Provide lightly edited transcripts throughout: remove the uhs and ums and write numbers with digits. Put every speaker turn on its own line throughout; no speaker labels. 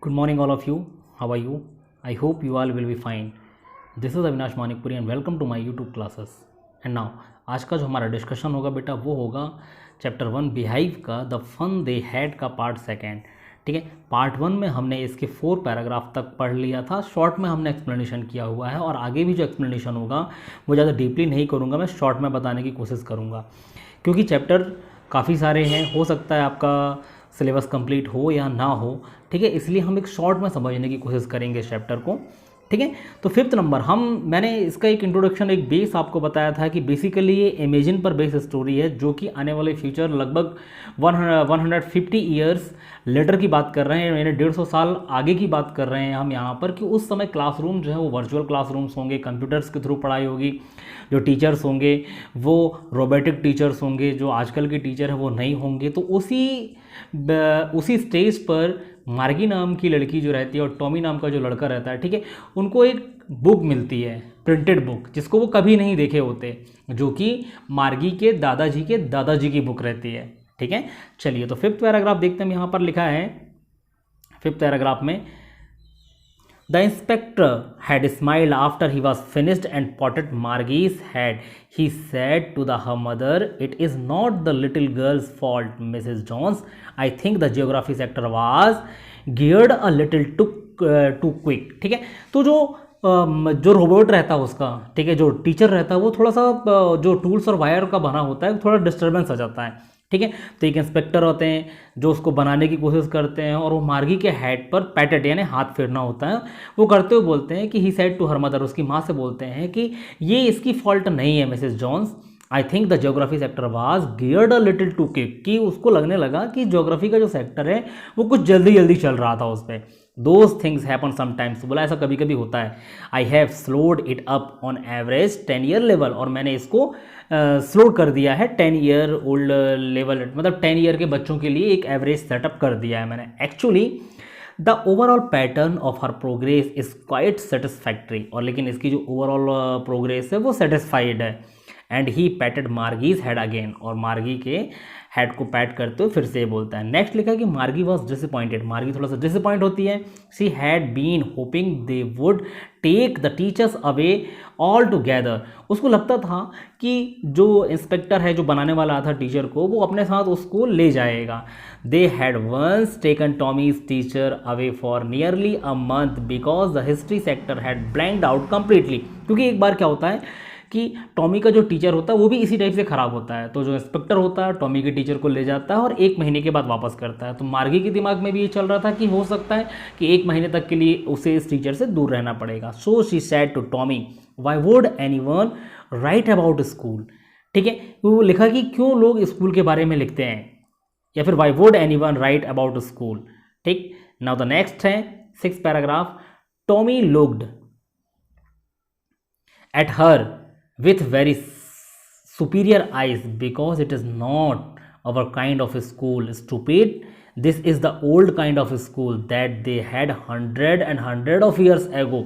Good morning, all of you. How are you? I hope you all will be fine. This is Avinash Manikpuri and welcome to my YouTube classes. And now आज का जो हमारा discussion होगा बेटा वो होगा chapter 1 beehive का the fun they had का पार्ट सेकेंड. ठीक है, पार्ट 1 में हमने इसके 4 पैराग्राफ तक पढ़ लिया था. शॉर्ट में हमने एक्सप्लेनेशन किया हुआ है और आगे भी जो एक्सप्लेनेशन होगा वो ज़्यादा डीपली नहीं करूँगा, मैं शॉर्ट में बताने की कोशिश करूँगा क्योंकि चैप्टर काफ़ी सारे हैं. हो सकता है आपका सिलेबस कंप्लीट हो या ना हो. ठीक है, इसलिए हम एक शॉर्ट में समझने की कोशिश करेंगे इस चैप्टर को. ठीक है, तो 5th नंबर मैंने इसका एक इंट्रोडक्शन, एक बेस आपको बताया था कि बेसिकली ये इमेजिन पर बेस्ड स्टोरी है जो कि आने वाले फ्यूचर लगभग 150 ईयर्स लेटर की बात कर रहे हैं, यानी 150 साल आगे की बात कर रहे हैं हम यहाँ पर, कि उस समय क्लासरूम जो है वो वर्चुअल क्लासरूम्स होंगे, कंप्यूटर्स के थ्रू पढ़ाई होगी, जो टीचर्स होंगे वो रोबोटिक टीचर्स होंगे, जो आजकल के टीचर हैं वो नहीं होंगे. तो उसी स्टेज पर मार्गी नाम की लड़की जो रहती है और टॉमी नाम का जो लड़का रहता है, ठीक है, उनको एक बुक मिलती है, प्रिंटेड बुक, जिसको वो कभी नहीं देखे होते, जो कि मार्गी के दादाजी की बुक रहती है. ठीक है, चलिए तो 5th पैराग्राफ देखते हैं. यहाँ पर लिखा है 5th पैराग्राफ में, The inspector had smiled after he was finished and patted Margie's head. He said to her mother, "It is not the little girl's fault, Mrs. Jones. I think the geography sector was geared a little too quick." ठीक है, तो जो robot रहता है उसका, ठीक है, जो टीचर रहता है वो थोड़ा सा जो टूल्स और वायर का बना होता है थोड़ा डिस्टर्बेंस आ जाता है. ठीक है, तो एक इंस्पेक्टर होते हैं जो उसको बनाने की कोशिश करते हैं और वो मार्गी के हेड पर पैटेट यानी हाथ फेरना होता है. वो करते हुए बोलते हैं कि he said to her mother, उसकी माँ से बोलते हैं कि ये इसकी फॉल्ट नहीं है Mrs Jones. I think the geography sector was geared a little too quick, कि उसको लगने लगा कि ज्योग्राफी का जो सेक्टर है वो कुछ जल्दी जल्दी चल रहा था उस पर. दोज थिंग्स हैपन समटाइम्स, बोला ऐसा कभी कभी होता है. I have slowed it up on average 10 year level, और मैंने इसको स्लो कर दिया है 10 ईयर ओल्ड लेवल, मतलब 10 ईयर के बच्चों के लिए एक एवरेज सेटअप कर दिया है मैंने. Actually the overall pattern of her progress is quite satisfactory, और लेकिन इसकी जो ओवरऑल प्रोग्रेस है वो सेटिस्फाइड है. And he patted Margie's head again, और मार्गी के हेड को पैट करते हुए फिर से बोलता है. नेक्स्ट लिखा है कि मार्गी वॉज डिसअपॉइंटेड, मार्गी थोड़ा सा डिसअपॉइंट होती है. She had been hoping they would take the teachers away altogether, उसको लगता था कि जो इंस्पेक्टर है, जो बनाने वाला था टीचर को, वो अपने साथ उसको ले जाएगा. They had once taken Tommy's teacher away for nearly a month because the history sector had blanked out completely, क्योंकि एक बार क्या होता है कि टॉमी का जो टीचर होता है वो भी इसी टाइप से ख़राब होता है, तो जो इंस्पेक्टर होता है टॉमी के टीचर को ले जाता है और 1 महीने के बाद वापस करता है. तो मार्गी के दिमाग में भी ये चल रहा था कि हो सकता है कि 1 महीने तक के लिए उसे इस टीचर से दूर रहना पड़ेगा. So she said to Tommy, why would anyone write about school. ठीक है, वो लिखा कि क्यों लोग स्कूल के बारे में लिखते हैं, या फिर Y would anyone write about school. ठीक, नाउ द नेक्स्ट है 6th paragraph. Tommy looked at her with very superior eyes because it is not our kind of school, stupid. This is the old kind of school that they had hundred of years ago.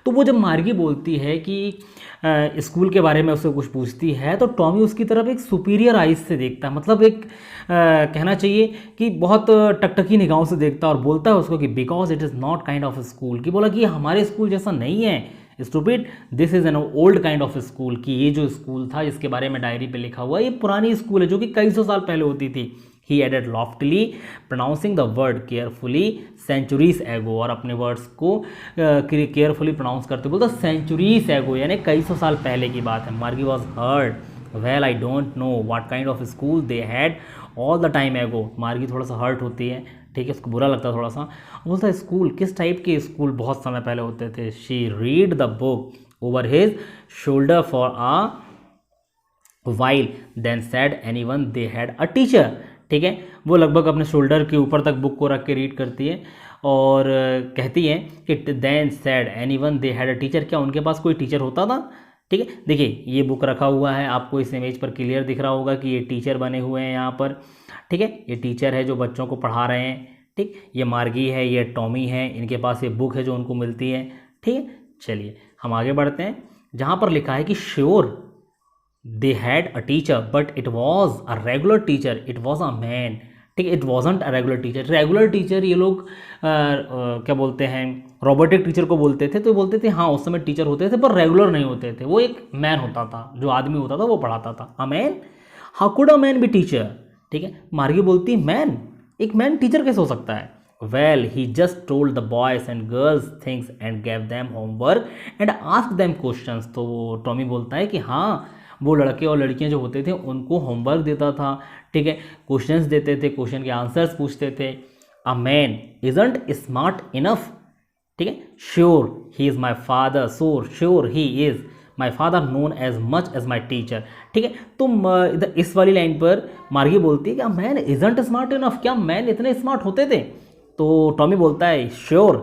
तो वो जब मार्गी बोलती है कि school के बारे में उससे कुछ पूछती है तो टॉमी उसकी तरफ एक सुपीरियर आइज से देखता है, मतलब एक कहना चाहिए कि बहुत टकटकी निगाहों से देखता है और बोलता है उसको कि because it is not kind of school, कि बोला कि हमारे स्कूल जैसा नहीं है. Stupid, this is an old kind of school, कि ये जो स्कूल था जिसके बारे में डायरी पे लिखा हुआ है ये पुरानी स्कूल है जो कि कई सौ साल पहले होती थी. He added loftily pronouncing the word carefully centuries ago, और अपने वर्ड्स को केयरफुली प्रोनाउंस करते बोलता सेंचुरीज एगो, यानी कई सौ साल पहले की बात है. मार्गी was heard, well I don't know what kind of school they had all the time एगो. मार्गी थोड़ा सा हर्ट होती है, ठीक है, उसको बुरा लगता है थोड़ा सा. बोलता स्कूल, किस टाइप के स्कूल बहुत समय पहले होते थे. She read the book over his shoulder for a while then said anyone they had a teacher. ठीक है, वो लगभग अपने शोल्डर के ऊपर तक बुक को रख के रीड करती है और कहती है कि then said anyone they had a teacher, क्या उनके पास कोई टीचर होता था. ठीक है, देखिए ये बुक रखा हुआ है, आपको इस इमेज पर क्लियर दिख रहा होगा कि ये टीचर बने हुए हैं यहाँ पर. ठीक है, ये टीचर है जो बच्चों को पढ़ा रहे हैं. ठीक, ये मार्गी है, ये टॉमी है, इनके पास ये बुक है जो उनको मिलती है. ठीक है, चलिए हम आगे बढ़ते हैं. जहाँ पर लिखा है कि sure they had a teacher but it was a regular teacher, it was a man. ठीक है। It wasn't a regular teacher. Regular teacher ये लोग क्या बोलते हैं, रोबोटिक टीचर को बोलते थे। तो बोलते थे हाँ उस समय टीचर होते थे पर रेगुलर नहीं होते थे, वो एक मैन होता था, जो आदमी होता था वो पढ़ाता था। A man, how could a man B teacher. ठीक है, मार्गी बोलती है मैन, एक मैन टीचर कैसे हो सकता है। Well he just told the boys and girls things and gave them homework and ask them questions. तो टॉमी बोलता है कि हाँ वो लड़के और लड़कियां जो होते थे उनको होमवर्क देता था, ठीक है, क्वेश्चंस देते थे, क्वेश्चन के आंसर्स पूछते थे। A man isn't smart enough, ठीक है, sure he is my father, sure he is my father known as much as my teacher. ठीक है, तो इधर इस वाली लाइन पर मार्गी बोलती है कि मैन इजंट स्मार्ट इनफ, क्या मैन इतने स्मार्ट होते थे। तो टॉमी बोलता है श्योर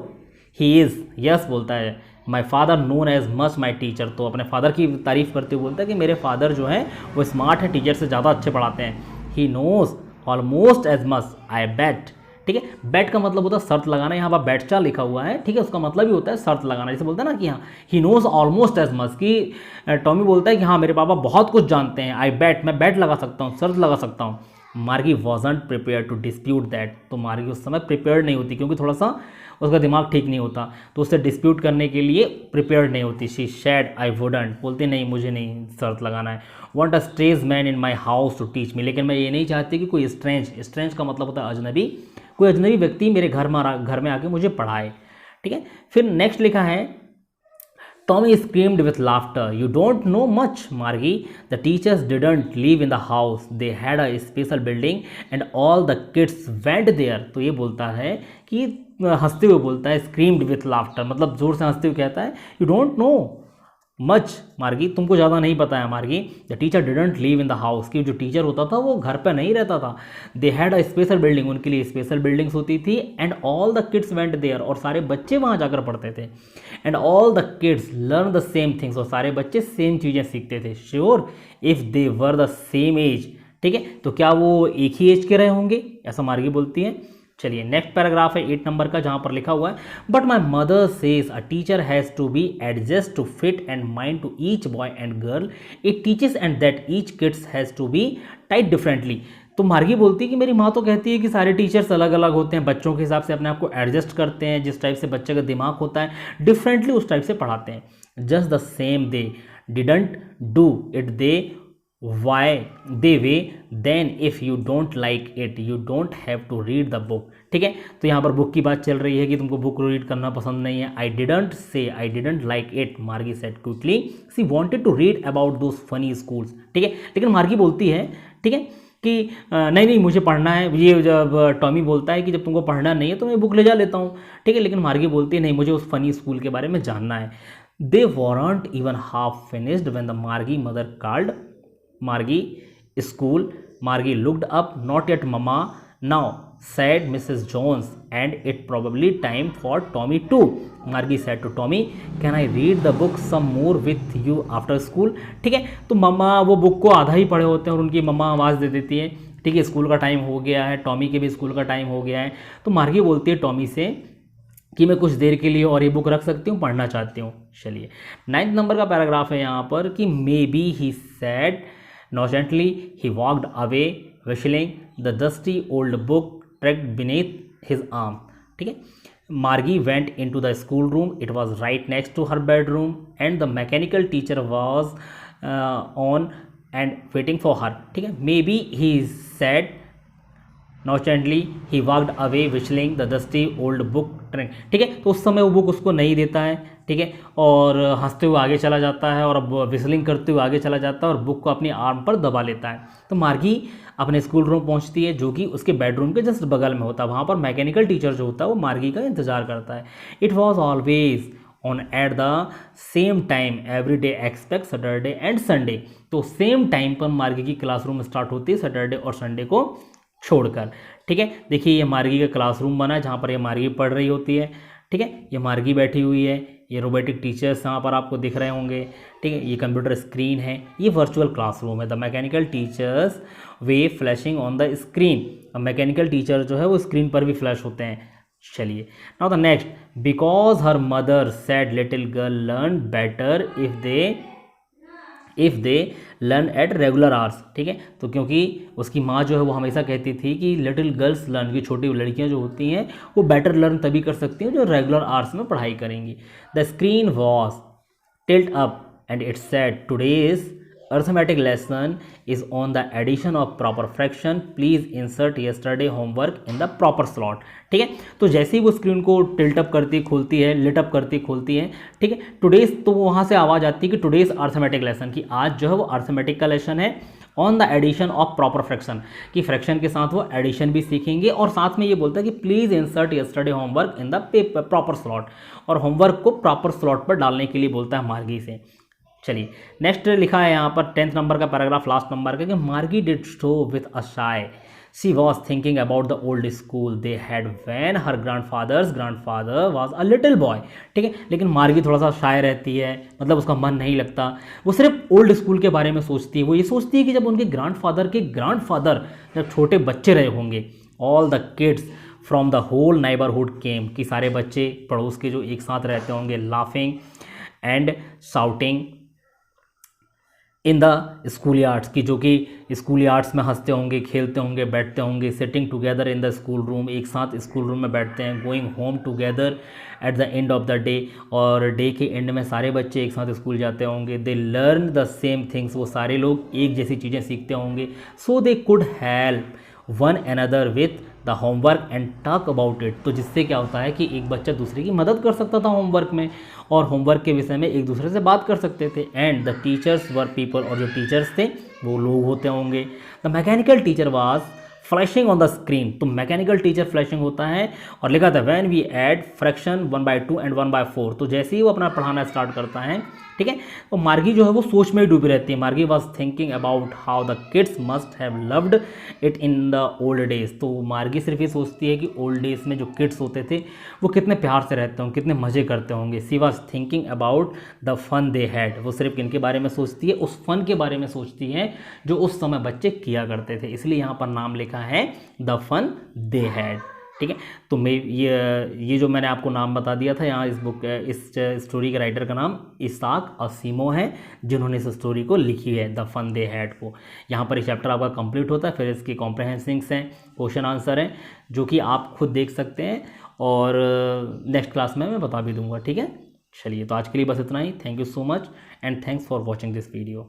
ही इज़, यस बोलता है, my father known as much my teacher. तो अपने फादर की तारीफ करते हुए बोलता है कि मेरे फादर जो हैं वो स्मार्ट है, टीचर से ज़्यादा अच्छे पढ़ाते हैं। He knows almost as much I bet. ठीक है, बेट का मतलब होता है शर्त लगाना, यहाँ पर बेटचा लिखा हुआ है, ठीक है, उसका मतलब ही होता है शर्त लगाना। जैसे बोलते हैं ना कि हाँ he knows almost as much, कि टॉमी बोलता है कि हाँ मेरे पापा बहुत कुछ जानते हैं। आई बेट, मैं बेट लगा सकता हूँ, शर्त लगा सकता हूँ। Margie wasn't prepared to dispute that. तो मार्गी उस समय प्रिपेयर्ड नहीं होती, क्योंकि थोड़ा सा उसका दिमाग ठीक नहीं होता, तो उससे डिस्प्यूट करने के लिए प्रिपेयर्ड नहीं होती। शी शेड आई वुडंट, बोलती नहीं मुझे नहीं शर्त लगाना है। Want a strange man in my house to teach me, लेकिन मैं ये नहीं चाहती कि कोई स्ट्रेंज का मतलब होता है अजनबी, कोई अजनबी व्यक्ति मेरे घर में आके मुझे पढ़ाए। ठीक है, फिर नेक्स्ट लिखा है Tommy screamed with laughter. You don't know much, Margie. The teachers didn't live in the house. They had a special building and all the kids went there. तो ये बोलता है कि हंसते हुए बोलता है screamed with laughter, मतलब जोर से हंसते हुए कहता है you don't know मच मार्गी, तुमको ज़्यादा नहीं पता है मार्गी। The teacher didn't live in the house, कि जो टीचर होता था वो घर पर नहीं रहता था। They had a special building, उनके लिए स्पेशल बिल्डिंग्स होती थी। And all the kids went there, और सारे बच्चे वहाँ जाकर पढ़ते थे। And all the kids learn the same things, और सारे बच्चे सेम चीज़ें सीखते थे। Sure if they were the same age, ठीक है, तो क्या वो एक ही एज के रहे होंगे, ऐसा मार्गी बोलती है। चलिए नेक्स्ट पैराग्राफ है 8 नंबर का, जहाँ पर लिखा हुआ है but my mother says a teacher has to be adjust to fit and mind to each boy and girl, it teaches and that each kids has to be tight differently. तो Margie बोलती है कि मेरी माँ तो कहती है कि सारे टीचर्स अलग अलग होते हैं, बच्चों के हिसाब से अपने आप को एडजस्ट करते हैं, जिस टाइप से बच्चे का दिमाग होता है डिफरेंटली उस टाइप से पढ़ाते हैं। Just the same they didn't do it they why they way, then if you don't like it you don't have to read the book. ठीक है, तो यहाँ पर बुक की बात चल रही है कि तुमको बुक रीड करना पसंद नहीं है। I didn't say I didn't like it, Margie said quickly, she wanted to read about those funny schools. ठीक है, लेकिन मार्गी बोलती है, ठीक है, कि नहीं मुझे पढ़ना है। ये जब टॉमी बोलता है कि जब तुमको पढ़ना नहीं है तो मैं बुक ले जा लेता हूँ, ठीक है, लेकिन मार्गी बोलती है नहीं मुझे उस फनी स्कूल के बारे में जानना है। They weren't even half finished when the Margie mother called Margie school. Margie looked up. Not yet, Mama. Now, said Mrs. Jones, and it probably time for Tommy too. Margie said to Tommy, "Can I read the book some more with you after school?" ठीक है, तो मम्मा वो book को आधा ही पढ़े होते हैं और उनकी मम्मा आवाज़ दे देती है, ठीक है, स्कूल का टाइम हो गया है, टॉमी के भी स्कूल का टाइम हो गया है। तो मार्गी बोलती है टॉमी से कि मैं कुछ देर के लिए और ये बुक रख सकती हूँ, पढ़ना चाहती हूँ। चलिए 9 नंबर का पैराग्राफ है यहाँ पर कि may be he sad Nonchalant, he walked away, whistling. The dusty old book tucked beneath his arm. ठीक है, Margie went into the schoolroom. It was right next to her bedroom, and the mechanical teacher was on and waiting for her. ठीक है, maybe he said Nonchalantly, he walked away, whistling the dusty old book. ठीक है, तो उस समय वो book उसको नहीं देता है, ठीक है, और हंसते हुए आगे चला जाता है और अब विस्लिंग करते हुए आगे चला जाता है और बुक को अपनी आर्म पर दबा लेता है। तो मार्गी अपने स्कूल रूम पहुंचती है जो कि उसके बेडरूम के जस्ट बगल में होता है। वहाँ पर मैकेनिकल टीचर जो होता है वो मार्गी का इंतजार करता है। It was always on at the same time every day expect Saturday and Sunday. तो सेम टाइम पर मार्गी की क्लासरूम स्टार्ट होती है सैटरडे और संडे को छोड़कर। ठीक है, देखिए ये मार्गी का क्लासरूम बना है जहाँ पर ये मार्गी पढ़ रही होती है। ठीक है, ये मार्गी बैठी हुई है, ये रोबोटिक टीचर्स यहाँ पर आपको दिख रहे होंगे। ठीक है, ये कंप्यूटर स्क्रीन है, ये वर्चुअल क्लासरूम है। The mechanical teachers way flashing on the screen. अब मैकेनिकल टीचर जो है वो स्क्रीन पर भी फ्लैश होते हैं। चलिए now the next, because her mother said little girl learn better if they if they learn at regular hours, ठीक है। तो क्योंकि उसकी माँ जो है वो हमेशा कहती थी कि लिटिल गर्ल्स लर्न, की छोटी लड़कियां जो होती हैं वो बेटर लर्न तभी कर सकती हैं जो रेगुलर आवर्स में पढ़ाई करेंगी। The screen was tilt up and it said today's arithmetic lesson is on the addition of proper fraction, please insert yesterday homework in the proper slot, ठीक है। तो जैसे ही वो स्क्रीन को टिल्ट अप करती खोलती है, लिट अप करती खोलती है, ठीक है, टुडेज, तो वहाँ से आवाज़ आती है कि टुडेज अर्थमेटिक लेसन, की आज जो है वो अर्थमेटिक का लेसन है on the addition of proper fraction, कि फ्रैक्शन के साथ वो एडिशन भी सीखेंगे, और साथ में ये बोलता है कि please insert yesterday homework in the proper slot, और होमवर्क को प्रॉपर स्लॉट पर डालने के लिए बोलता है मार्गी से। चलिए नेक्स्ट लिखा है यहाँ पर 10th नंबर का पैराग्राफ, लास्ट नंबर का, कि मार्गी did so with a shy, she was thinking about the old school they had when her grandfather was a little boy, ठीक है। लेकिन मार्गी थोड़ा सा शाय रहती है, मतलब उसका मन नहीं लगता, वो सिर्फ ओल्ड स्कूल के बारे में सोचती है। वो ये सोचती है कि जब उनके ग्रैंडफादर जब छोटे बच्चे रहे होंगे, all the kids from the whole neighbourhood came, कि सारे बच्चे पड़ोस के जो एक साथ रहते होंगे, laughing and shouting in the school yards, की जो कि स्कूल यार्ड्स में हंसते होंगे, खेलते होंगे, बैठते होंगे, sitting together in the school room, एक साथ स्कूल रूम में बैठते हैं, going home together at the end of the day, और डे के एंड में सारे बच्चे एक साथ स्कूल जाते होंगे, they learn the same things, वो सारे लोग एक जैसी चीज़ें सीखते होंगे, so they could help one another with the homework and talk about it, तो जिससे क्या होता है कि एक बच्चा दूसरे की मदद कर सकता था होमवर्क में, और होमवर्क के विषय में एक दूसरे से बात कर सकते थे। And the teachers were people, और जो टीचर्स थे वो लोग होते होंगे। The mechanical teacher was flashing on the screen, तो मैकेनिकल टीचर फ्लैशिंग होता है, और लिखा था when we add fraction 1/2 and 1/4, तो जैसे ही वो अपना पढ़ाना स्टार्ट करता है, ठीक है, तो मार्गी जो है वो सोच में ही डूबी रहती है। मार्गी was thinking about how the kids must have loved it in the old days, तो मार्गी सिर्फ ये सोचती है कि ओल्ड डेज में जो किड्स होते थे वो कितने प्यार से रहते होंगे, कितने मज़े करते होंगे। She was thinking about the fun they had, वो सिर्फ किनके बारे में सोचती है, उस फन के बारे में सोचती है जो उस समय बच्चे किया करते थे, इसलिए यहाँ पर नाम लिखा है द फन दे हैड, ठीक है। तो मैं ये जो मैंने आपको नाम बता दिया था, यहाँ इस स्टोरी के राइटर का नाम इसाक असीमो है, जिन्होंने इस स्टोरी को लिखी है, द फन दे हैड को। यहाँ पर ये चैप्टर आपका कंप्लीट होता है, फिर इसकी कॉम्प्रहेंसिंग्स हैं, क्वेश्चन आंसर हैं, जो कि आप खुद देख सकते हैं, और नेक्स्ट क्लास में मैं बता भी दूंगा, ठीक है। चलिए, तो आज के लिए बस इतना ही। Thank you so much and thanks for watching this video.